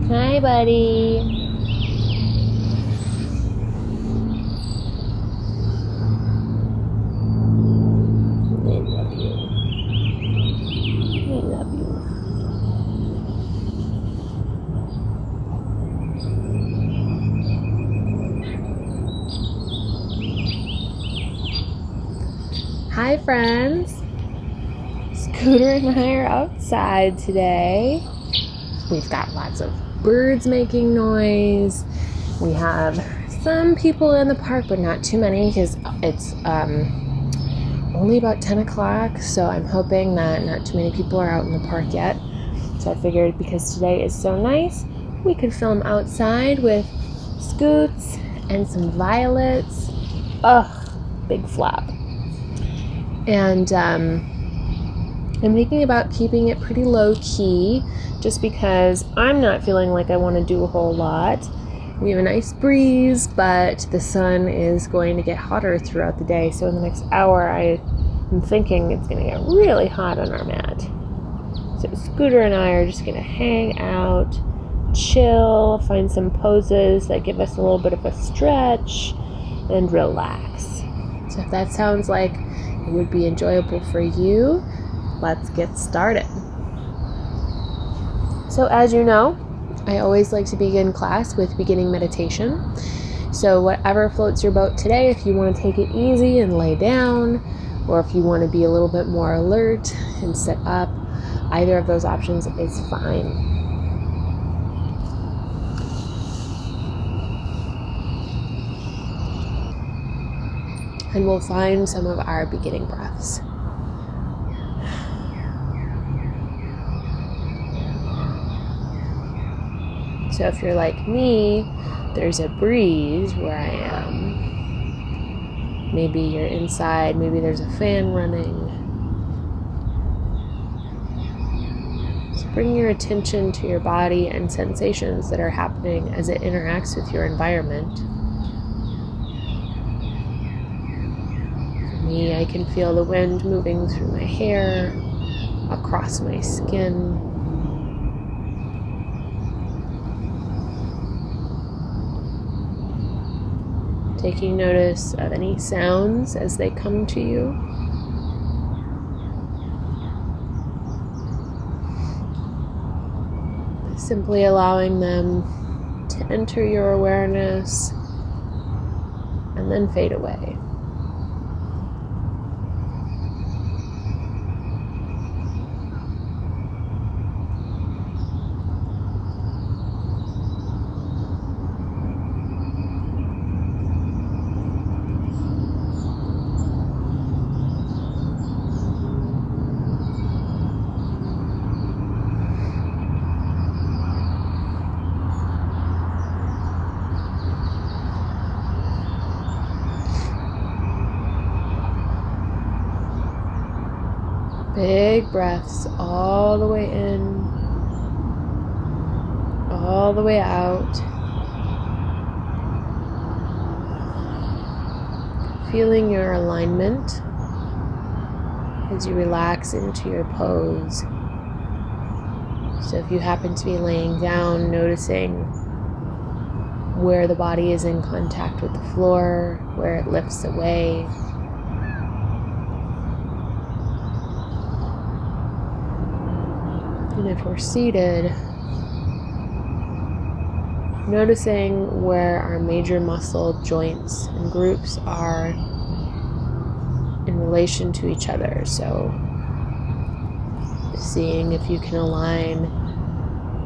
Hi, buddy. I love you. I love you. Hi, friends. Scooter and I are outside today. We've got lots of birds making noise. We have some people in the park, but not too many because it's only about 10 o'clock, so I'm hoping that not too many people are out in the park yet. So I figured because today is so nice, we could film outside with Scoots and some violets. Ugh, big flop. And I'm thinking about keeping it pretty low key just because I'm not feeling like I want to do a whole lot. We have a nice breeze, but the sun is going to get hotter throughout the day. So in the next hour, I'm thinking it's going to get really hot on our mat. So Scooter and I are just going to hang out, chill, find some poses that give us a little bit of a stretch, and relax. So if that sounds like it would be enjoyable for you, let's get started. So as you know, I always like to begin class with beginning meditation. So whatever floats your boat today, if you want to take it easy and lay down, or if you want to be a little bit more alert and sit up, either of those options is fine. And we'll find some of our beginning breaths. So if you're like me, there's a breeze where I am. Maybe you're inside, maybe there's a fan running. So bring your attention to your body and sensations that are happening as it interacts with your environment. For me, I can feel the wind moving through my hair, across my skin. Taking notice of any sounds as they come to you. Simply allowing them to enter your awareness and then fade away. Big breaths all the way in, all the way out. Feeling your alignment as you relax into your pose. So if you happen to be laying down, noticing where the body is in contact with the floor, where it lifts away. And if we're seated, noticing where our major muscle joints and groups are in relation to each other. So seeing if you can align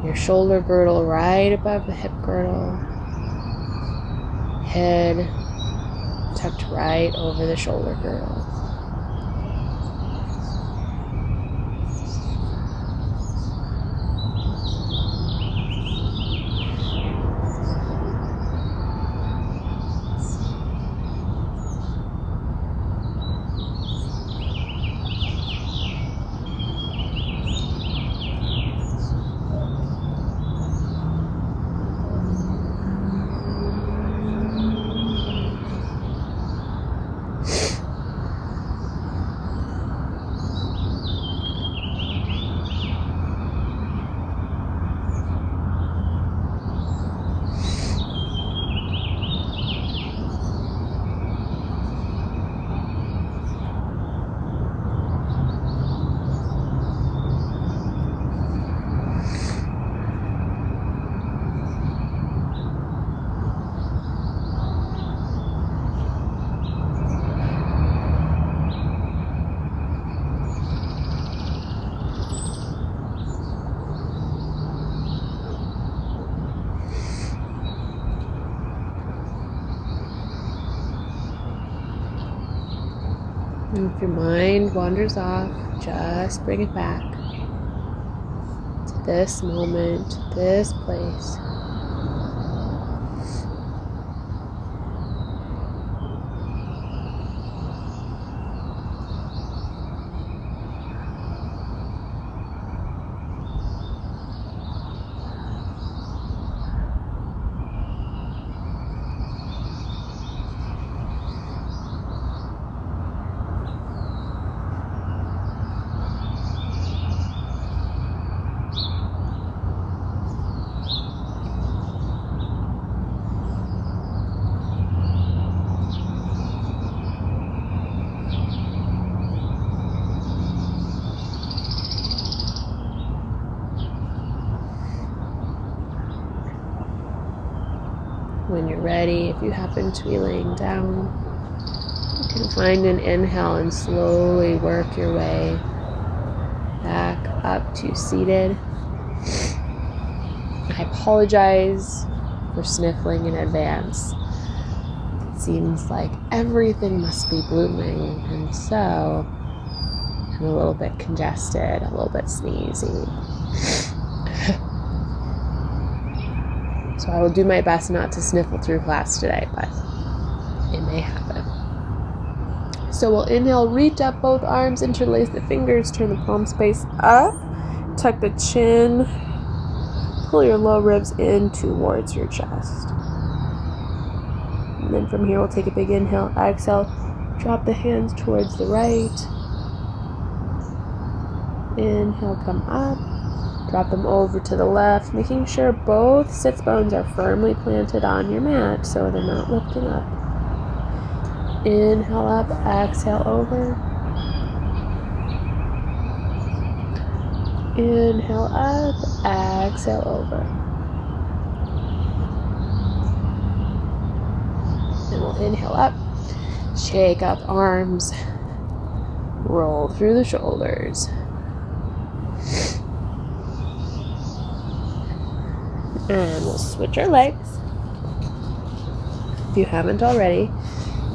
your shoulder girdle right above the hip girdle, head tucked right over the shoulder girdle. And if your mind wanders off, just bring it back to this moment, this place. When you're ready, if you happen to be laying down, you can find an inhale and slowly work your way back up to seated. I apologize for sniffling in advance. It seems like everything must be blooming, and so I'm a little bit congested, a little bit sneezy. So I will do my best not to sniffle through class today, but it may happen. So we'll inhale, reach up both arms, interlace the fingers, turn the palm space up, tuck the chin, pull your low ribs in towards your chest. And then from here we'll take a big inhale, exhale, drop the hands towards the right. Inhale, come up. Drop them over to the left, making sure both sits bones are firmly planted on your mat so they're not lifting up. Inhale up, exhale over. Inhale up, exhale over. And we'll inhale up, shake up arms, roll through the shoulders. And we'll switch our legs, if you haven't already.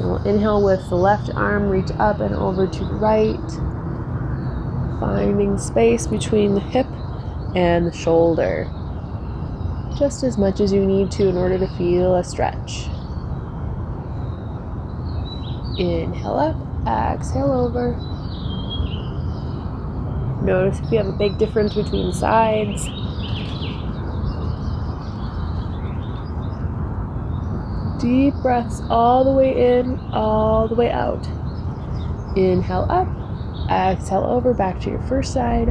And we'll inhale with the left arm, reach up and over to the right, finding space between the hip and the shoulder, just as much as you need to in order to feel a stretch. Inhale up, exhale over. Notice if you have a big difference between sides. Deep breaths all the way in, all the way out. Inhale up, exhale over, back to your first side.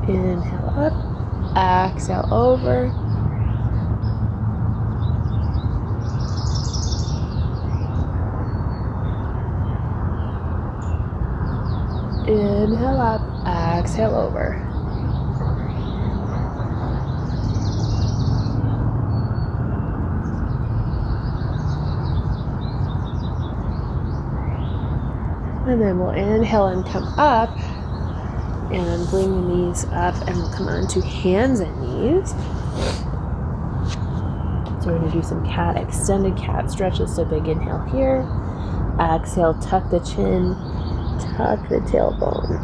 Inhale up, exhale over. Inhale up, exhale over. And then we'll inhale and come up and bring the knees up, and we'll come on to hands and knees. So we're going to do some extended cat stretches. So big inhale here. Exhale, tuck the chin. Tuck the tailbone.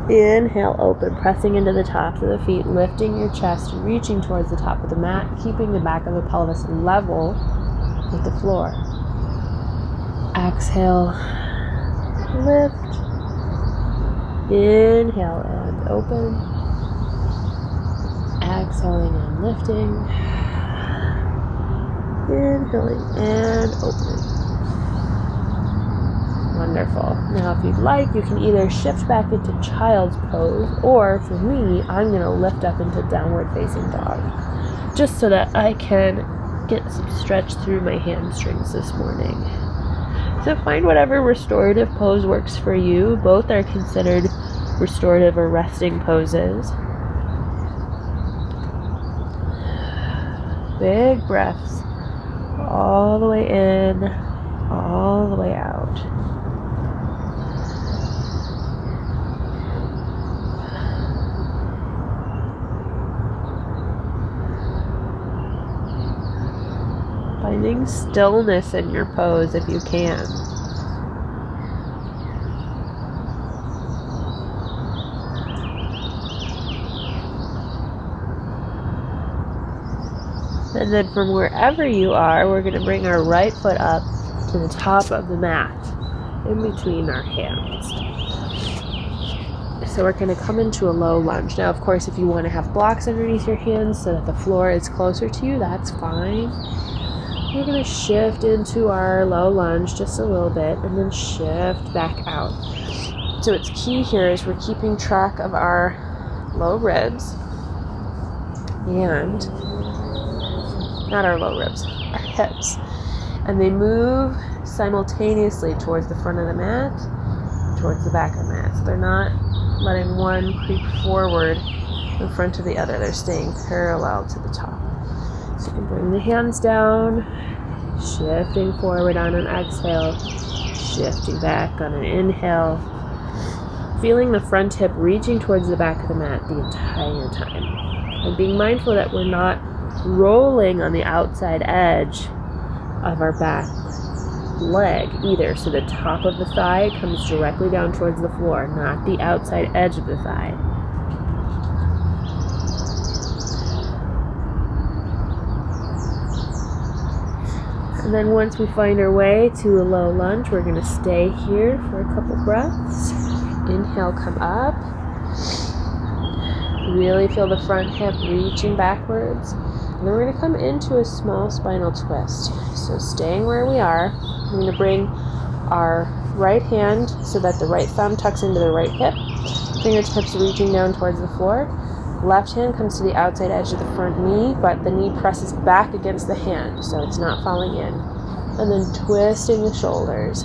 Inhale, open, pressing into the tops of the feet, lifting your chest, reaching towards the top of the mat, keeping the back of the pelvis level with the floor. Exhale, lift. Inhale and open. Exhaling and lifting. Inhaling and opening. Wonderful. Now, if you'd like, you can either shift back into child's pose, or for me, I'm going to lift up into downward facing dog, just so that I can get some stretch through my hamstrings this morning. So find whatever restorative pose works for you. Both are considered restorative or resting poses. Big breaths all the way in, all the way out. Finding stillness in your pose if you can. And then from wherever you are, we're going to bring our right foot up to the top of the mat, in between our hands. So we're going to come into a low lunge. Now, of course, if you want to have blocks underneath your hands so that the floor is closer to you, that's fine. We're going to shift into our low lunge just a little bit and then shift back out. So what's key here is we're keeping track of our low ribs and not our low ribs, our hips. And they move simultaneously towards the front of the mat, towards the back of the mat. So they're not letting one creep forward in front of the other. They're staying parallel to the top. So you can bring the hands down, shifting forward on an exhale, shifting back on an inhale, feeling the front hip reaching towards the back of the mat the entire time. And being mindful that we're not rolling on the outside edge of our back leg either. So the top of the thigh comes directly down towards the floor, not the outside edge of the thigh. And then once we find our way to a low lunge, we're going to stay here for a couple breaths. Inhale, come up. Really feel the front hip reaching backwards. And then we're going to come into a small spinal twist. So staying where we are, we're going to bring our right hand so that the right thumb tucks into the right hip. Fingertips reaching down towards the floor. Left hand comes to the outside edge of the front knee, but the knee presses back against the hand, so it's not falling in. And then twisting the shoulders.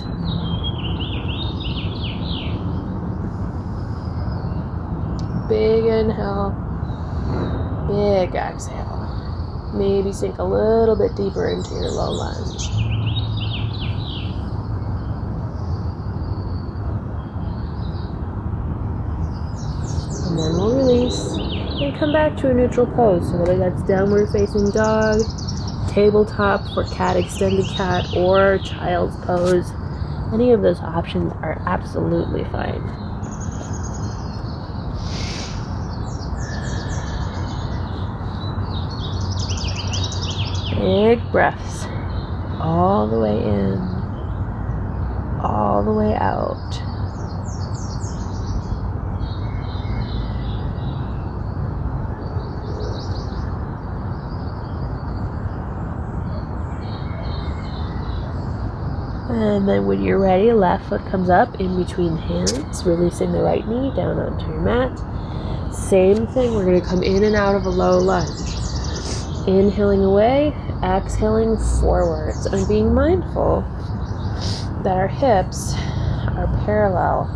Big inhale, big exhale. Maybe sink a little bit deeper into your low lunge. And then we'll release and come back to a neutral pose. So whether that's downward facing dog, tabletop for cat, extended cat, or child's pose, any of those options are absolutely fine. Big breaths all the way in, all the way out. And then when you're ready, left foot comes up in between the hands, releasing the right knee down onto your mat. Same thing, we're going to come in and out of a low lunge. Inhaling away, exhaling forwards, and being mindful that our hips are parallel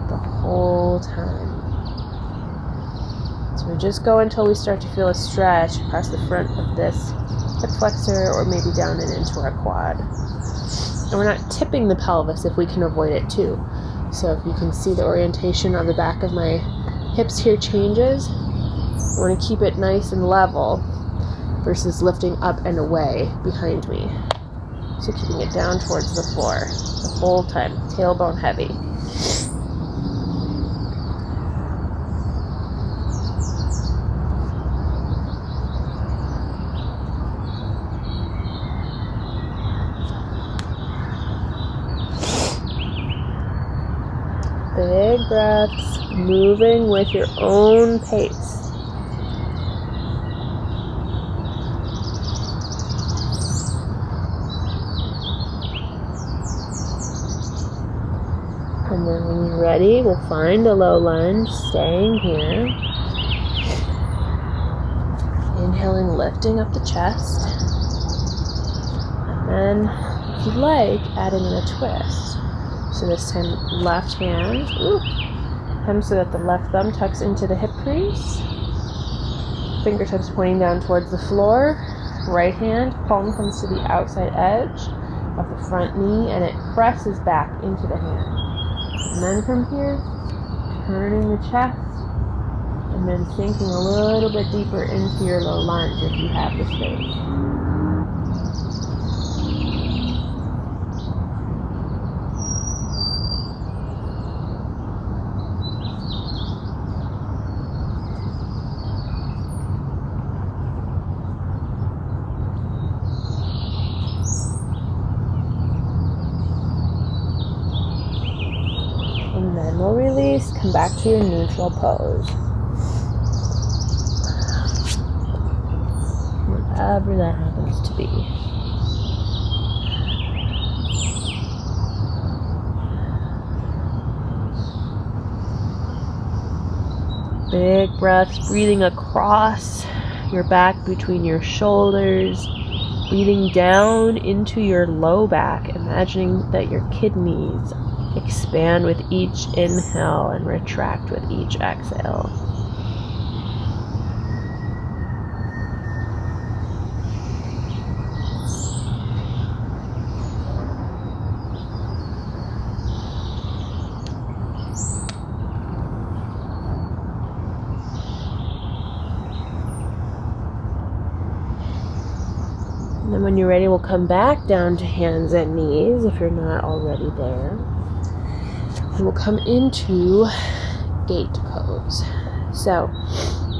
the whole time. So we just go until we start to feel a stretch across the front of this hip flexor or maybe down and into our quad. And we're not tipping the pelvis if we can avoid it too. So if you can see the orientation on the back of my hips here changes, I want to keep it nice and level versus lifting up and away behind me. So keeping it down towards the floor the whole time, tailbone heavy. Big breaths, moving with your own pace. And then when you're ready, we'll find a low lunge, staying here. Inhaling, lifting up the chest. And then, if you'd like, adding in a twist. So this time, left hand, comes so that the left thumb tucks into the hip crease. Fingertips pointing down towards the floor. Right hand, palm comes to the outside edge of the front knee, and it presses back into the hand. And then from here, turning the chest, and then sinking a little bit deeper into your low lunge if you have the space. release, come back to your neutral pose. Whatever that happens to be. Big breaths, breathing across your back between your shoulders, breathing down into your low back, imagining that your kidneys expand with each inhale and retract with each exhale. And then when you're ready, we'll come back down to hands and knees if you're not already there. And we'll come into gate pose. So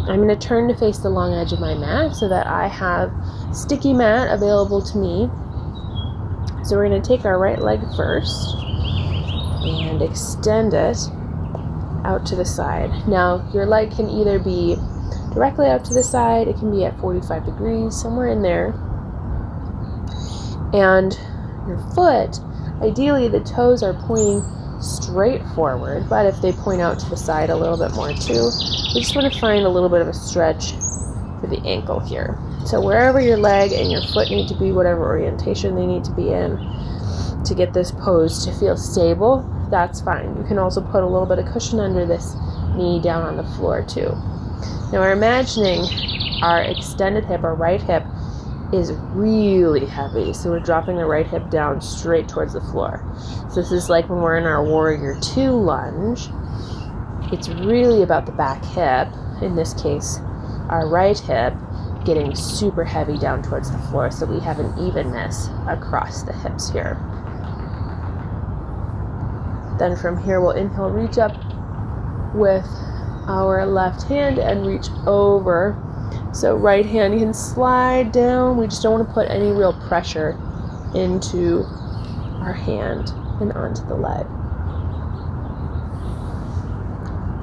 I'm going to turn to face the long edge of my mat so that I have sticky mat available to me. So we're going to take our right leg first and extend it out to the side. Now your leg can either be directly out to the side, it can be at 45 degrees, somewhere in there. And your foot, ideally the toes are pointing straight forward, but if they point out to the side a little bit more too, we just want to find a little bit of a stretch for the ankle here. So wherever your leg and your foot need to be, whatever orientation they need to be in to get this pose to feel stable, that's fine. You can also put a little bit of cushion under this knee down on the floor too. Now we're imagining our extended hip, our right hip, is really heavy, so we're dropping the right hip down straight towards the floor. So this is like when we're in our warrior 2 lunge. It's really about the back hip, in this case our right hip, getting super heavy down towards the floor so we have an evenness across the hips here. Then from here we'll inhale, reach up with our left hand and reach over. So right hand can slide down. We just don't want to put any real pressure into our hand and onto the leg,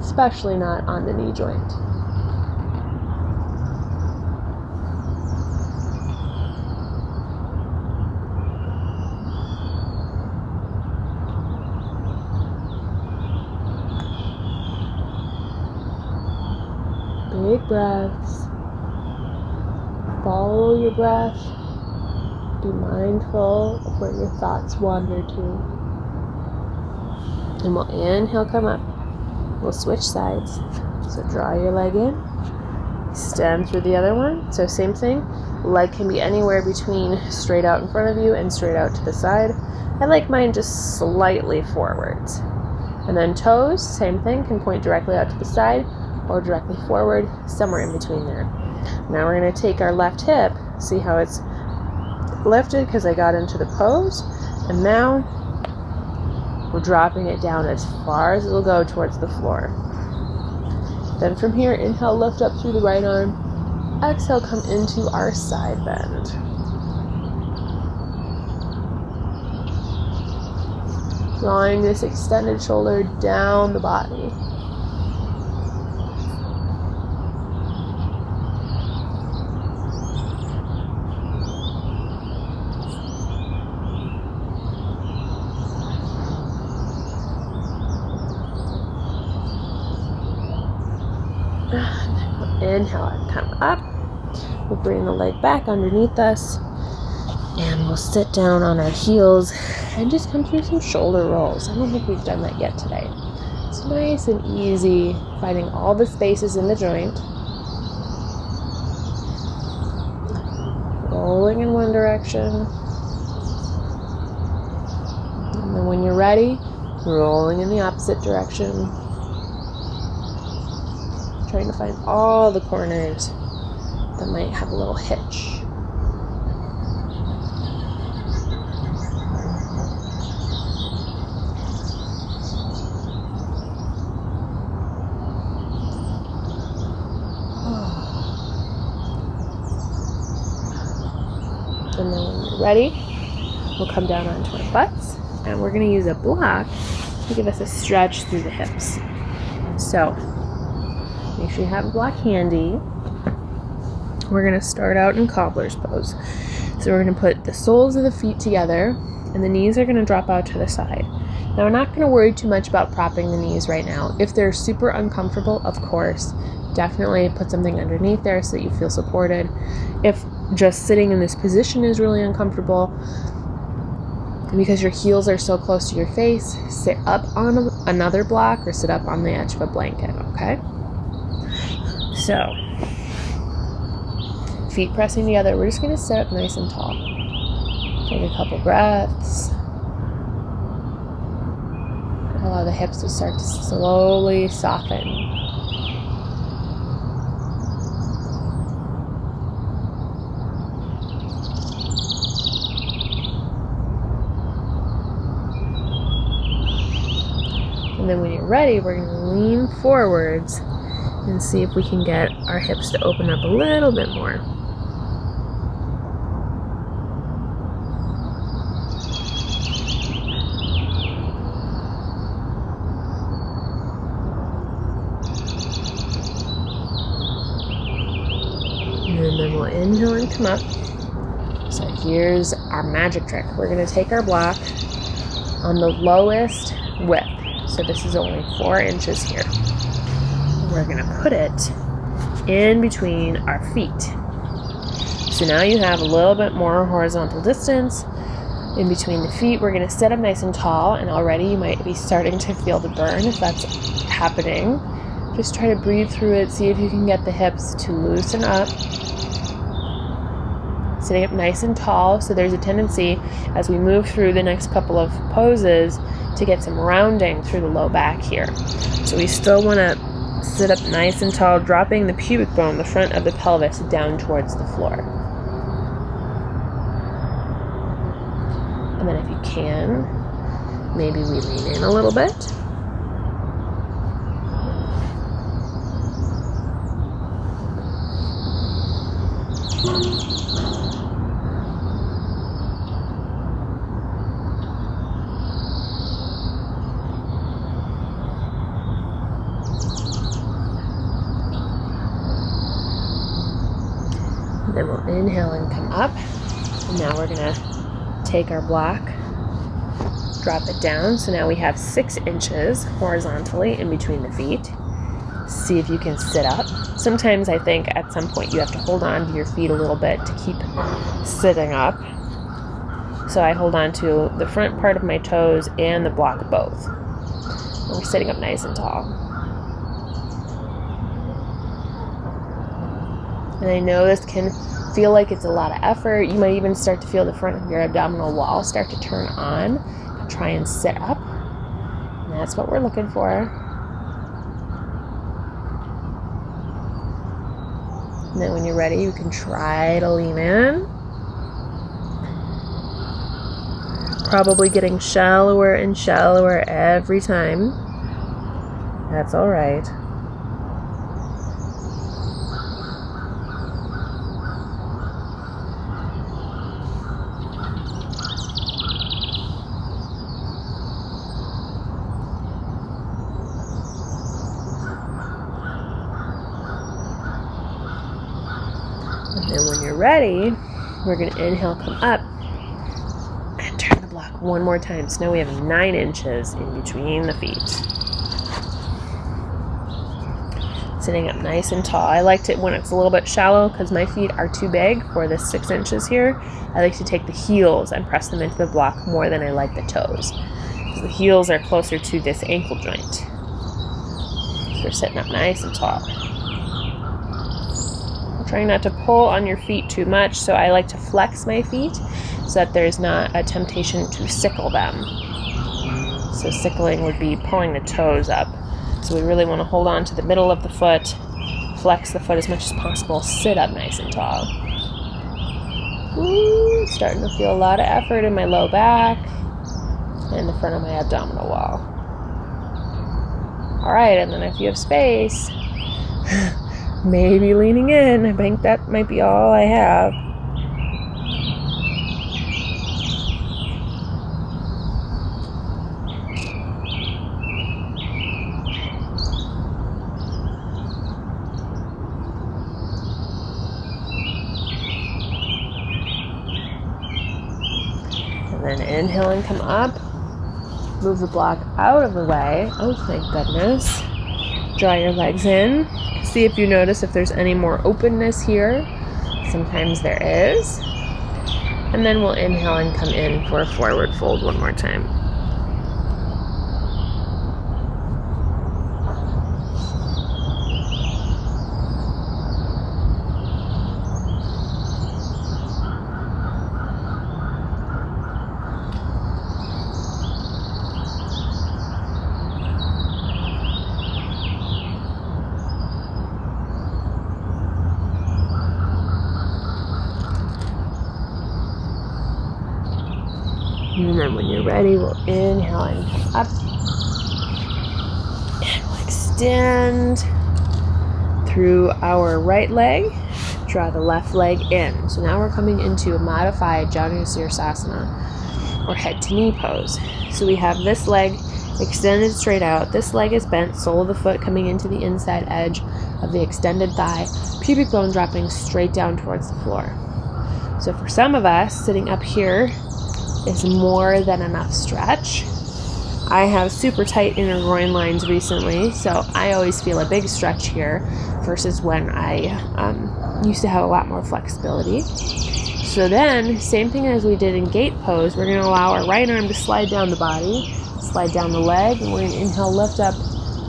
especially not on the knee joint. Big breaths. Follow your breath. Be mindful of where your thoughts wander to. And we'll inhale, come up. We'll switch sides. So draw your leg in. Extend through the other one. So same thing. Leg can be anywhere between straight out in front of you and straight out to the side. I like mine just slightly forwards. And then toes, same thing, can point directly out to the side or directly forward, somewhere in between there. Now we're going to take our left hip, see how it's lifted because I got into the pose, and now we're dropping it down as far as it'll go towards the floor. Then from here, inhale, lift up through the right arm, exhale, come into our side bend. Drawing this extended shoulder down the body. Inhale and come up. We'll bring the leg back underneath us and we'll sit down on our heels and just come through some shoulder rolls. I don't think we've done that yet today. It's nice and easy, finding all the spaces in the joint. Rolling in one direction. And then when you're ready, rolling in the opposite direction. Trying to find all the corners that might have a little hitch. And then when you're ready, we'll come down onto our butts and we're going to use a block to give us a stretch through the hips. So make sure you have a block handy. We're going to start out in cobbler's pose. So we're going to put the soles of the feet together and the knees are going to drop out to the side. Now we're not going to worry too much about propping the knees right now. If they're super uncomfortable, of course, definitely put something underneath there so that you feel supported. If just sitting in this position is really uncomfortable, because your heels are so close to your face, sit up on another block or sit up on the edge of a blanket, okay? So, feet pressing together. We're just going to sit up nice and tall. Take a couple breaths. Allow the hips to start to slowly soften. And then when you're ready, we're going to lean forwards and see if we can get our hips to open up a little bit more. And then we'll inhale and come up. So here's our magic trick. We're going to take our block on the lowest width. So this is only 4 inches here. We're going to put it in between our feet. So now you have a little bit more horizontal distance in between the feet. We're going to sit up nice and tall, and already you might be starting to feel the burn if that's happening. Just try to breathe through it. See if you can get the hips to loosen up. Sitting up nice and tall, so there's a tendency as we move through the next couple of poses to get some rounding through the low back here. So we still want to sit up nice and tall, dropping the pubic bone, the front of the pelvis, down towards the floor. And then if you can, maybe we lean in a little bit. Then we'll inhale and come up. And now we're going to take our block, drop it down. So now we have 6 inches horizontally in between the feet. See if you can sit up. Sometimes I think at some point you have to hold on to your feet a little bit to keep sitting up. So I hold on to the front part of my toes and the block both. And we're sitting up nice and tall. And I know this can feel like it's a lot of effort. You might even start to feel the front of your abdominal wall start to turn on. But try and sit up. And that's what we're looking for. And then when you're ready, you can try to lean in. Probably getting shallower and shallower every time. That's all right. And then when you're ready, we're going to inhale, come up, and turn the block one more time. So now we have 9 inches in between the feet. Sitting up nice and tall. I liked it when it's a little bit shallow because my feet are too big for this 6 inches here. I like to take the heels and press them into the block more than I like the toes. Because the heels are closer to this ankle joint. So we're sitting up nice and tall. Trying not to pull on your feet too much, so I like to flex my feet so that there's not a temptation to sickle them. So sickling would be pulling the toes up. So we really want to hold on to the middle of the foot, flex the foot as much as possible, sit up nice and tall. Ooh, starting to feel a lot of effort in my low back and the front of my abdominal wall. All right, and then if you have space, maybe leaning in. I think that might be all I have. then inhale and come up. Move the block out of the way. Oh, thank goodness. Draw your legs in. See if you notice if there's any more openness here. Sometimes there is. And then we'll inhale and come in for a forward fold one more time. And then when you're ready, we'll inhale and come up. And we'll extend through our right leg. Draw the left leg in. So now we're coming into a modified Janu Sirsasana, or head to knee pose. So we have this leg extended straight out. This leg is bent, sole of the foot coming into the inside edge of the extended thigh, pubic bone dropping straight down towards the floor. So for some of us, sitting up here is more than enough stretch. I have super tight inner groin lines recently, so I always feel a big stretch here versus when I used to have a lot more flexibility. So then, same thing as we did in gate pose, we're going to allow our right arm to slide down the body, slide down the leg, and we're going to inhale, lift up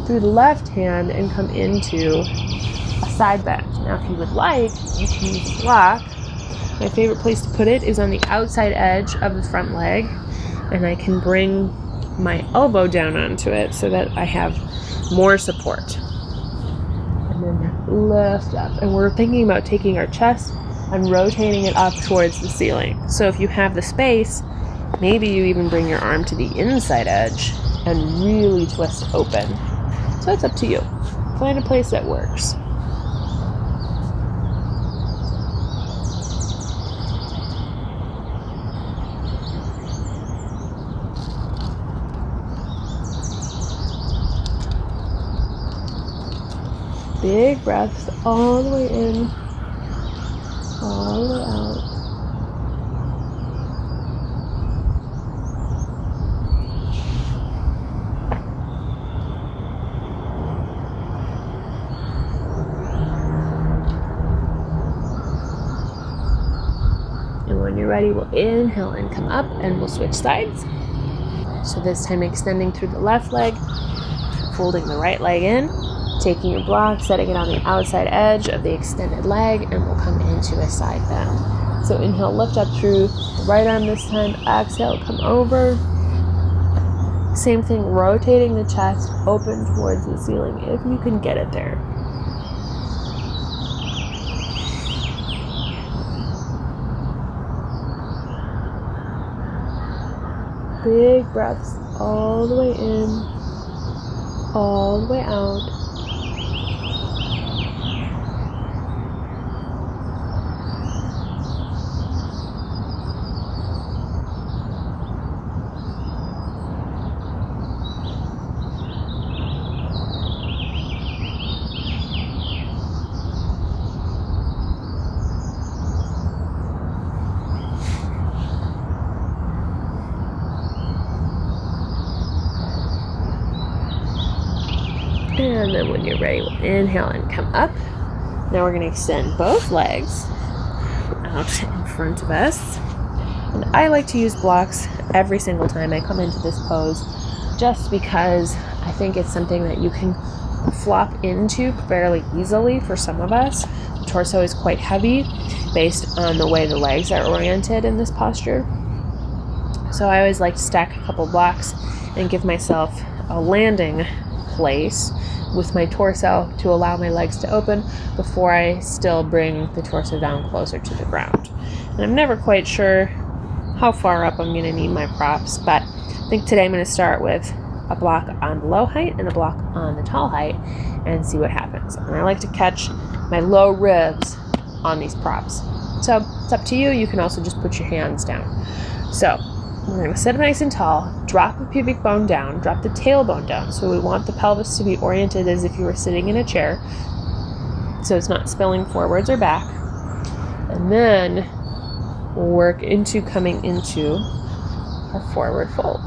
through the left hand and come into a side bend. Now if you would like, you can use a block. My favorite place to put it is on the outside edge of the front leg, and I can bring my elbow down onto it so that I have more support. And then lift up. And we're thinking about taking our chest and rotating it up towards the ceiling. So if you have the space, maybe you even bring your arm to the inside edge and really twist open. So it's up to you. Find a place that works. Big breaths all the way in, all the way out. And when you're ready, we'll inhale and come up, and we'll switch sides. So this time extending through the left leg, folding the right leg in. Taking your block, setting it on the outside edge of the extended leg, and we'll come into a side bend. So inhale, lift up through the right arm this time. Exhale, come over. Same thing, rotating the chest open towards the ceiling if you can get it there. Big breaths all the way in, all the way out. And then when you're ready, we'll inhale and come up. Now we're going to extend both legs out in front of us. And I like to use blocks every single time I come into this pose, just because I think it's something that you can flop into fairly easily for some of us. The torso is quite heavy based on the way the legs are oriented in this posture. So I always like to stack a couple blocks and give myself a landing place with my torso to allow my legs to open before I still bring the torso down closer to the ground. And I'm never quite sure how far up I'm going to need my props, but I think today I'm going to start with a block on the low height and a block on the tall height and see what happens. And I like to catch my low ribs on these props. So it's up to you. You can also just put your hands down. So we're going to sit nice and tall, drop the pubic bone down, drop the tailbone down. So we want the pelvis to be oriented as if you were sitting in a chair, so it's not spilling forwards or back. And then we'll work into coming into our forward fold.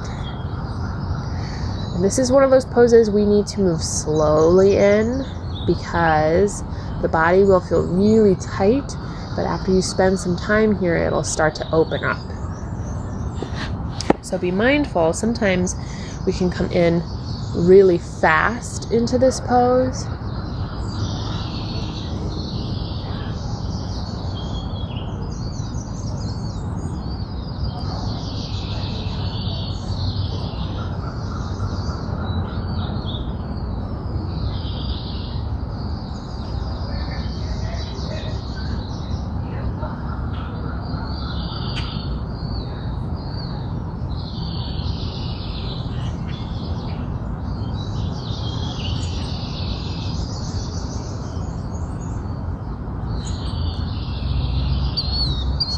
And this is one of those poses we need to move slowly in because the body will feel really tight, but after you spend some time here, it'll start to open up. So be mindful, sometimes we can come in really fast into this pose.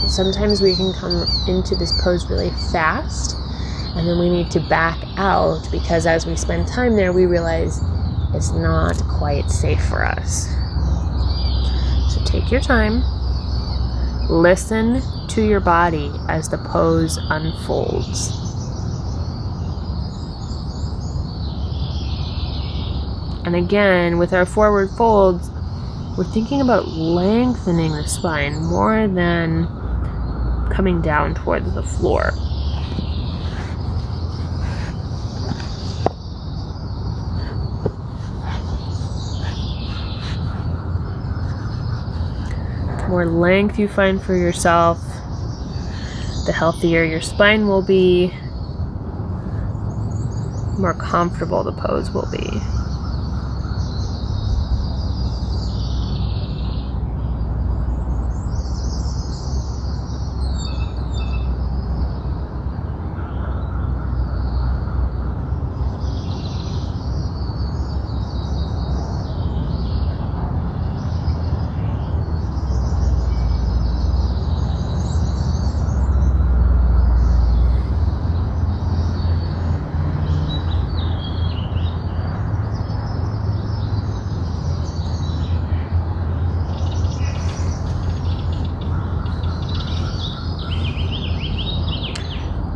Sometimes we can come into this pose really fast, and then we need to back out because as we spend time there, we realize it's not quite safe for us. So take your time. Listen to your body as the pose unfolds. And again, with our forward folds, we're thinking about lengthening the spine more than coming down towards the floor. The more length you find for yourself, the healthier your spine will be, the more comfortable the pose will be.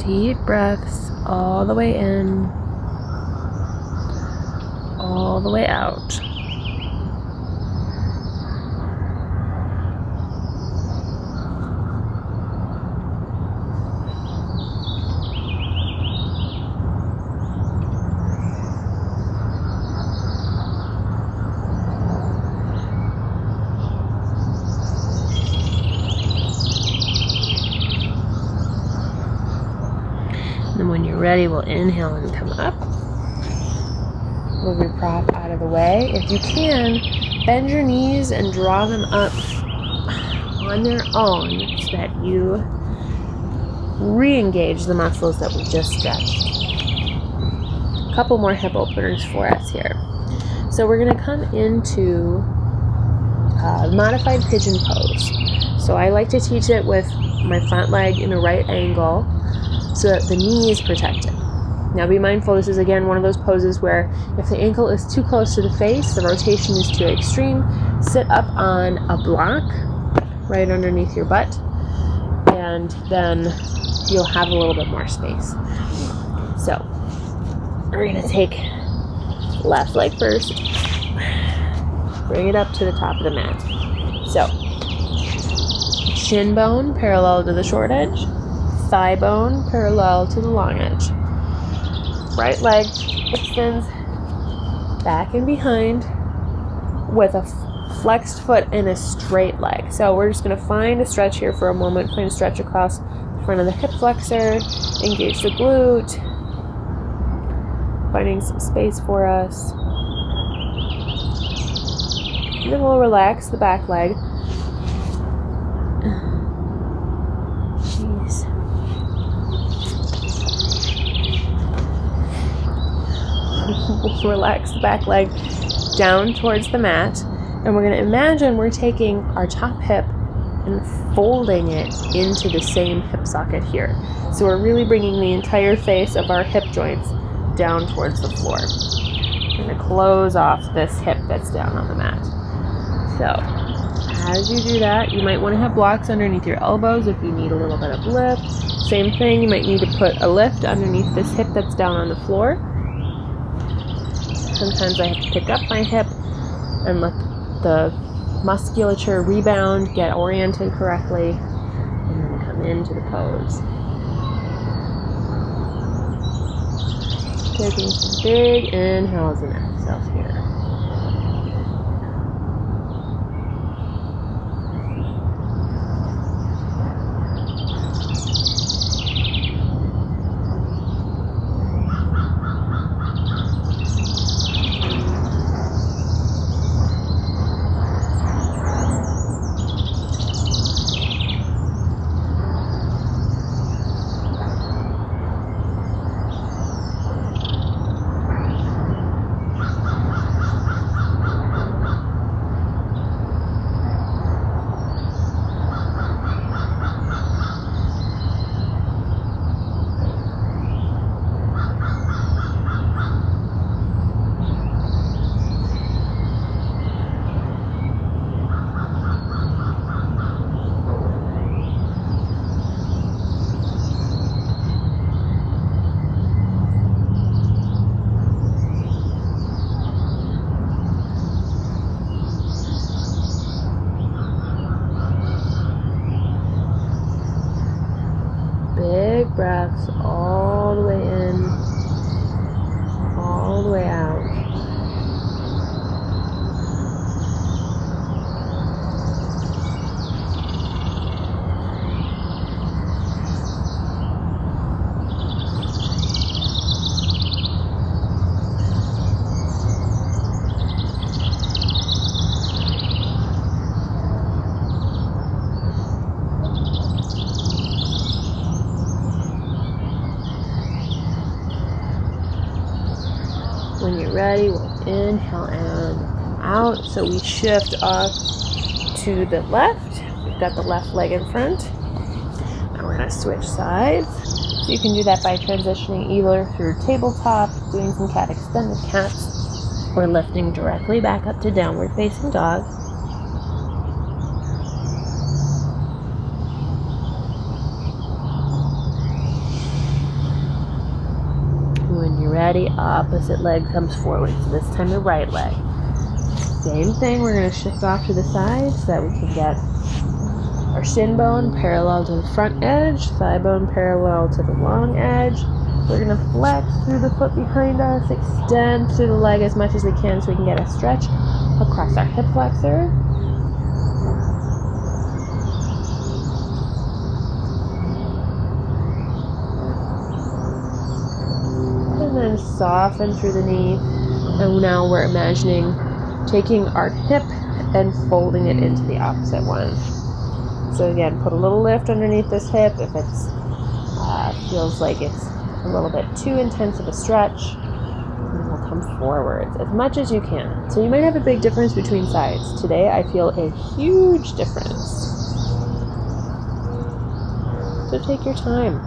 Deep breaths all the way in, all the way out. And when you're ready, we'll inhale and come up. Move your prop out of the way. If you can, bend your knees and draw them up on their own so that you re-engage the muscles that we just stretched. A couple more hip openers for us here. So we're going to come into modified pigeon pose. So I like to teach it with my front leg in a right angle, so that the knee is protected. Now be mindful, this is again one of those poses where if the ankle is too close to the face, the rotation is too extreme, sit up on a block right underneath your butt, and then you'll have a little bit more space. So we're gonna take left leg first, bring it up to the top of the mat. So shin bone parallel to the short edge, thigh bone parallel to the long edge. Right leg extends back and behind with a flexed foot and a straight leg. So we're just going to find a stretch here for a moment. Find a stretch across the front of the hip flexor. Engage the glute. Finding some space for us. And then we'll relax the back leg. Relax the back leg down towards the mat, and we're going to imagine we're taking our top hip and folding it into the same hip socket here. So we're really bringing the entire face of our hip joints down towards the floor. We're going to close off this hip that's down on the mat. So As you do that, you might want to have blocks underneath your elbows if you need a little bit of lift. Same thing, you might need to put a lift underneath this hip that's down on the floor. Sometimes I have to pick up my hip and let the musculature rebound, get oriented correctly, and then come into the pose. Taking some big inhales and exhales here. Big breaths all the way in, all the way out. When you're ready, we'll inhale and out. So we shift off to the left. We've got the left leg in front. Now we're going to switch sides. So you can do that by transitioning either through tabletop, doing some cat extended cats, or lifting directly back up to downward facing dog. When you're ready, opposite leg comes forward. So this time the right leg. Same thing, we're going to shift off to the side so that we can get our shin bone parallel to the front edge, thigh bone parallel to the long edge. We're going to flex through the foot behind us, extend through the leg as much as we can so we can get a stretch across our hip flexor. And then soften through the knee. And now we're imagining taking our hip and folding it into the opposite one. So again, put a little lift underneath this hip if it feels like it's a little bit too intense of a stretch. And we'll come forwards as much as you can. So you might have a big difference between sides. Today I feel a huge difference. So take your time.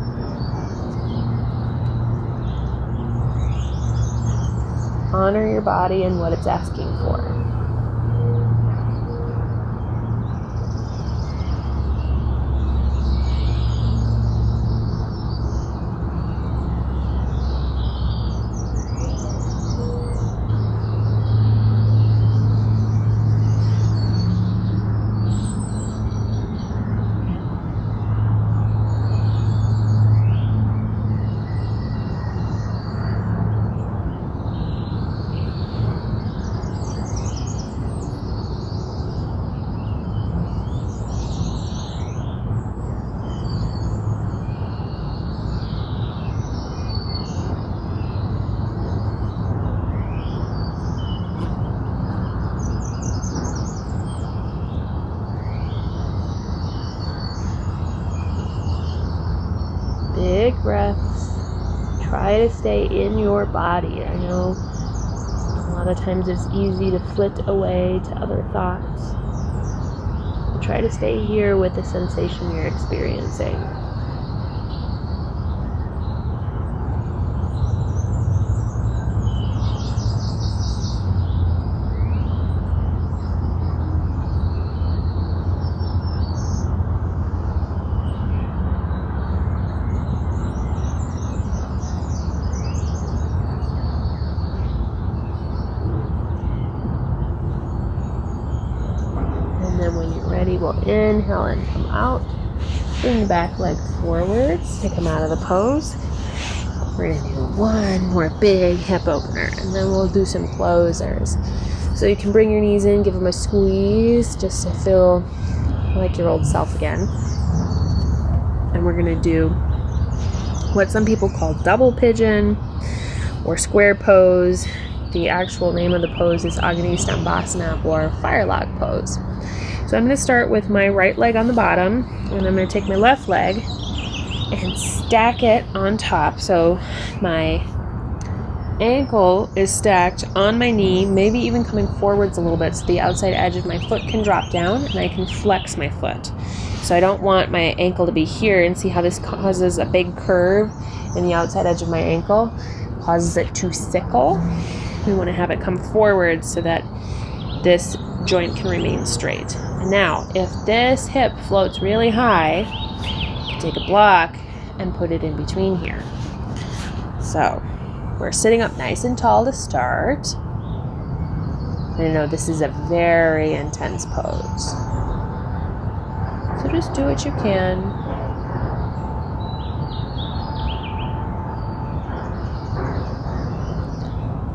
Honor your body and what it's asking for. Big breaths. Try to stay in your body. I know a lot of times it's easy to flit away to other thoughts. But try to stay here with the sensation you're experiencing. we'll inhale and come out. Bring the back leg forwards to come out of the pose. We're going to do one more big hip opener, and then we'll do some closers. So you can bring your knees in, give them a squeeze just to feel like your old self again. And we're going to do what some people call double pigeon or square pose. The actual name of the pose is Agni Stambhasana or fire log pose. So I'm going to start with my right leg on the bottom, and I'm going to take my left leg and stack it on top. So my ankle is stacked on my knee, maybe even coming forwards a little bit so the outside edge of my foot can drop down and I can flex my foot. So I don't want my ankle to be here, and see how this causes a big curve in the outside edge of my ankle, causes it to sickle. We want to have it come forward so that this joint can remain straight. And now, if this hip floats really high, you can take a block and put it in between here. So we're sitting up nice and tall to start. And I know this is a very intense pose. So just do what you can.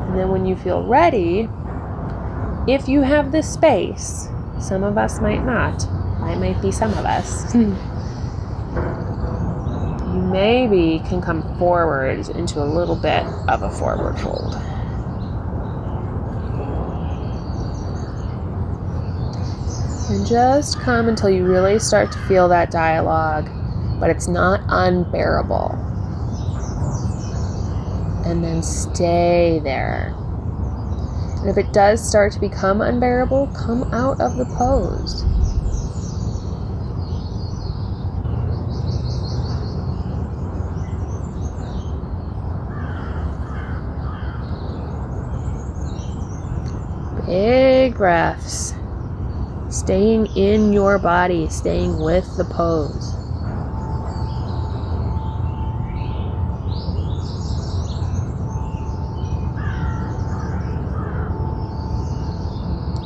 And then when you feel ready, if you have the space, some of us might not. I might be some of us. You maybe can come forward into a little bit of a forward fold. And just come until you really start to feel that dialogue, but it's not unbearable. And then stay there. And if it does start to become unbearable, come out of the pose. Big breaths. Staying in your body, staying with the pose.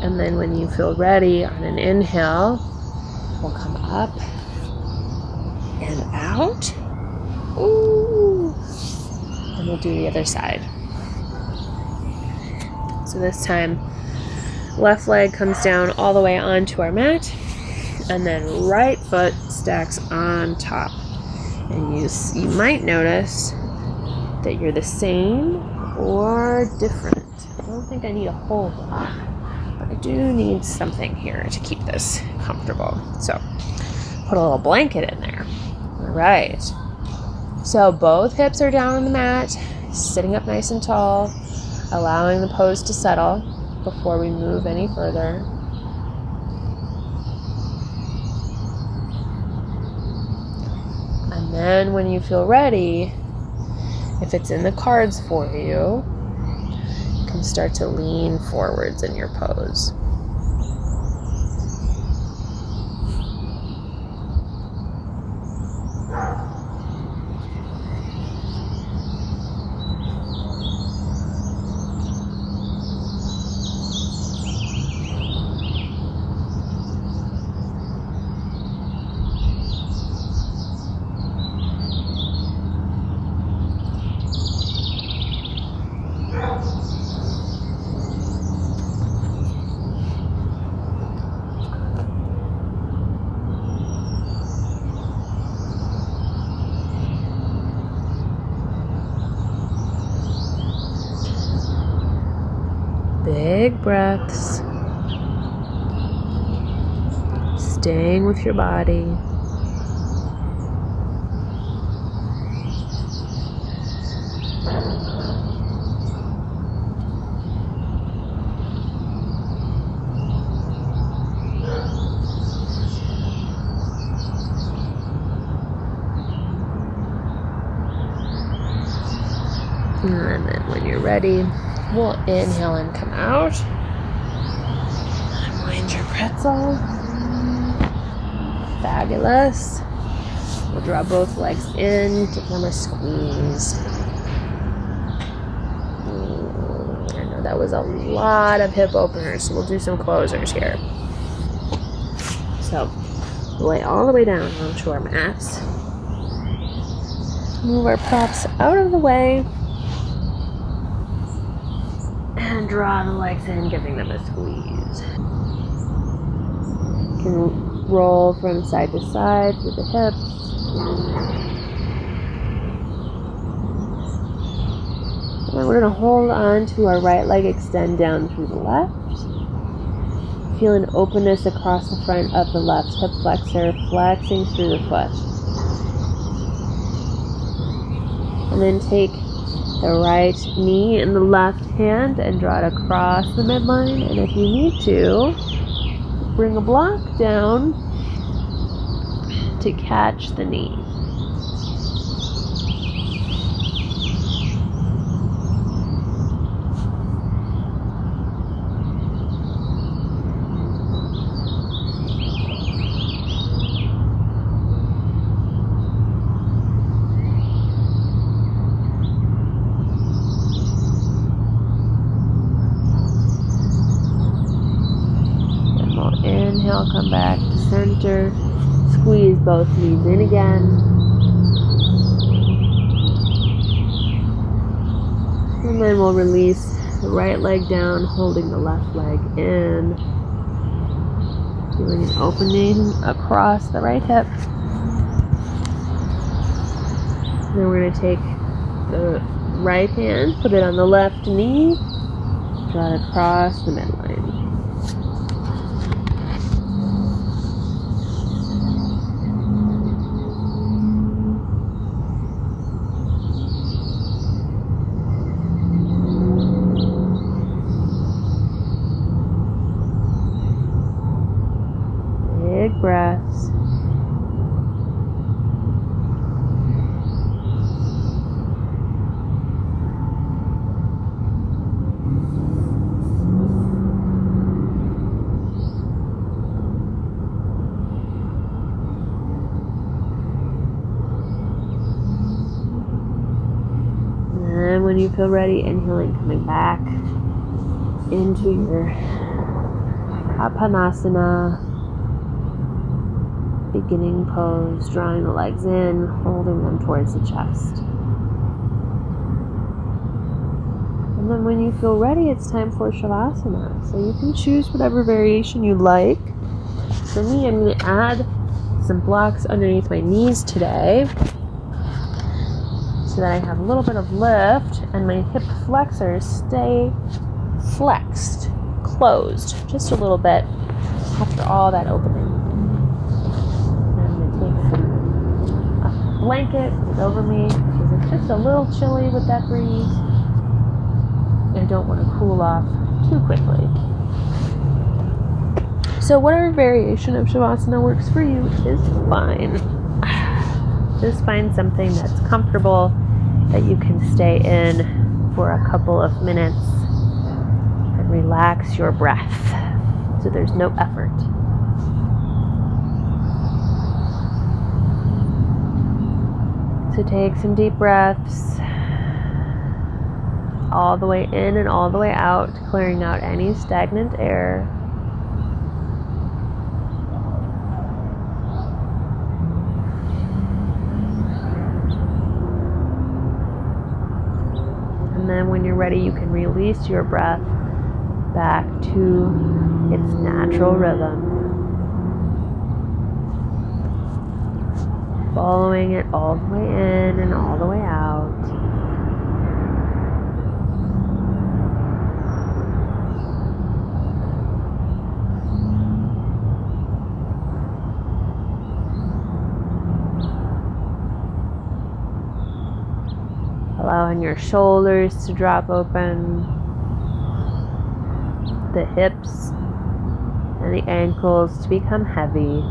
And then when you feel ready, on an inhale, we'll come up and out. Ooh. And we'll do the other side. So this time, left leg comes down all the way onto our mat, and then right foot stacks on top. And you might notice that you're the same or different. I don't think I need a whole lot, but I do need something here to keep this comfortable. So put a little blanket in there. All right. So both hips are down on the mat, sitting up nice and tall, allowing the pose to settle before we move any further. And then when you feel ready, if it's in the cards for you, you can start to lean forwards in your pose. Big breaths. Staying with your body. And then when you're ready, we'll inhale and come out. Unwind your pretzel. Fabulous. We'll draw both legs in, give them a squeeze. I know that was a lot of hip openers, so we'll do some closers here. So lay all the way down onto our mats. Move our props out of the way and draw the legs in, giving them a squeeze. You can roll from side to side with the hips. And then we're going to hold on to our right leg, extend down through the left. Feel an openness across the front of the left hip flexor, flexing through the foot. And then take the right knee in the left hand and draw it across the midline. And if you need to, bring a block down to catch the knee. Inhale, come back to center. Squeeze both knees in again. And then we'll release the right leg down, holding the left leg in. Feeling an opening across the right hip. Then we're going to take the right hand, put it on the left knee, draw it across the midline. Big breaths. And when you feel ready, inhaling, coming back into your Apanasana. Beginning pose, drawing the legs in, holding them towards the chest. And then when you feel ready, it's time for Shavasana. So you can choose whatever variation you like. For me, I'm going to add some blocks underneath my knees today so that I have a little bit of lift and my hip flexors stay flexed, closed, just a little bit after all that opening. Blanket is over me because it's just a little chilly with that breeze. I don't want to cool off too quickly. So whatever variation of Shavasana works for you is fine. Just find something that's comfortable that you can stay in for a couple of minutes and relax your breath so there's no effort. So take some deep breaths all the way in and all the way out, clearing out any stagnant air. And then when you're ready, you can release your breath back to its natural rhythm. Following it all the way in and all the way out. Allowing your shoulders to drop open, the hips and the ankles to become heavy.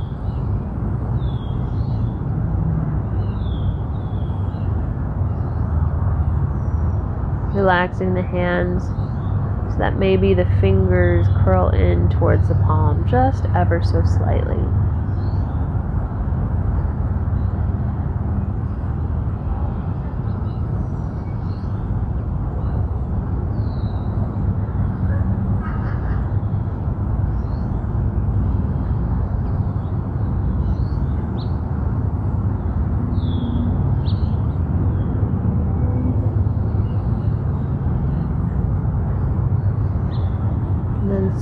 Relaxing the hands so that maybe the fingers curl in towards the palm just ever so slightly.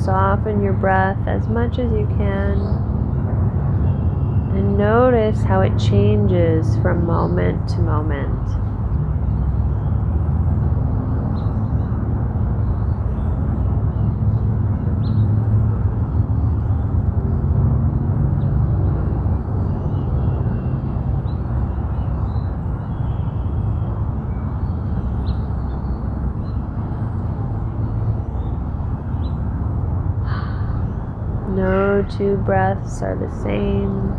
soften your breath as much as you can and notice how it changes from moment to moment. No two breaths are the same.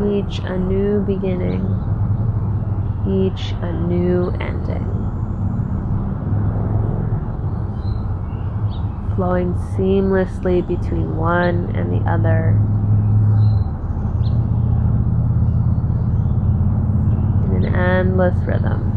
Each a new beginning, each a new ending. Flowing seamlessly between one and the other. In an endless rhythm.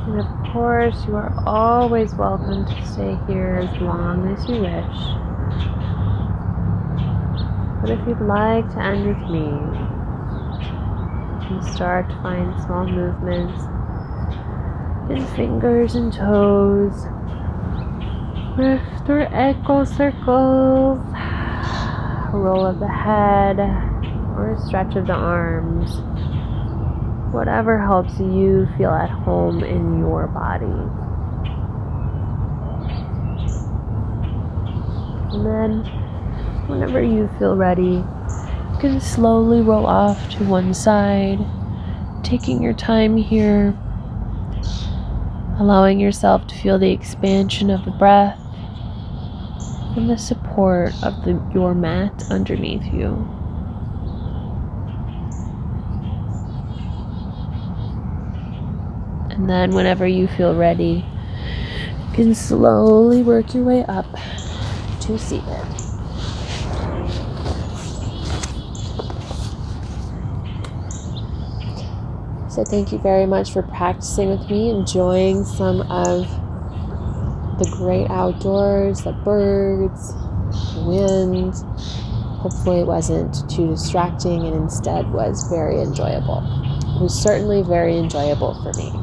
And of course, you are always welcome to stay here as long as you wish. But if you'd like to end with me, you can start to find small movements in fingers and toes, lift or ankle circles, roll of the head, or a stretch of the arms. Whatever helps you feel at home in your body. And then, whenever you feel ready, you can slowly roll off to one side, taking your time here, allowing yourself to feel the expansion of the breath and the support of your mat underneath you. And then whenever you feel ready, you can slowly work your way up to seated. So thank you very much for practicing with me, enjoying some of the great outdoors, the birds, the wind. Hopefully it wasn't too distracting and instead was very enjoyable. It was certainly very enjoyable for me.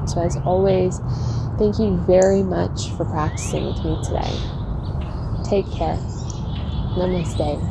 So as always, thank you very much for practicing with me today. Take care. Namaste.